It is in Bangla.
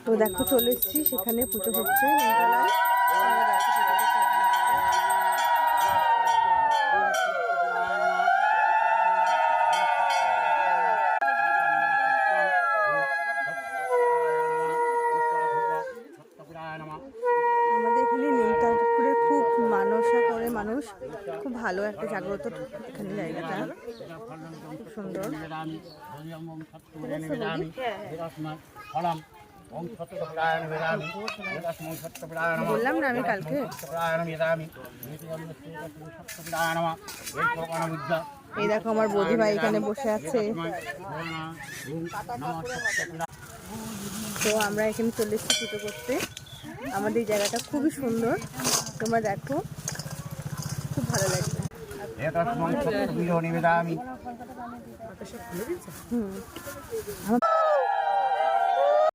তো দেখো চলে এসেছি, সেখানে পুজো হচ্ছে নিমতলায়। আমাদের এখানে নিমতলায় খুব মানসা করে মানুষ, খুব ভালো একটা জাগ্রত এখানে জায়গাটা, খুব সুন্দর। বললাম না আমি কালকে। এই দেখো আমার বৌদি ভাই এখানে বসে আছে। তো আমরা এখানে চলে এসেছি পুজো করতে। আমাদের এই জায়গাটা খুবই সুন্দর, তোমরা দেখো, খুব ভালো লাগবে। হুম।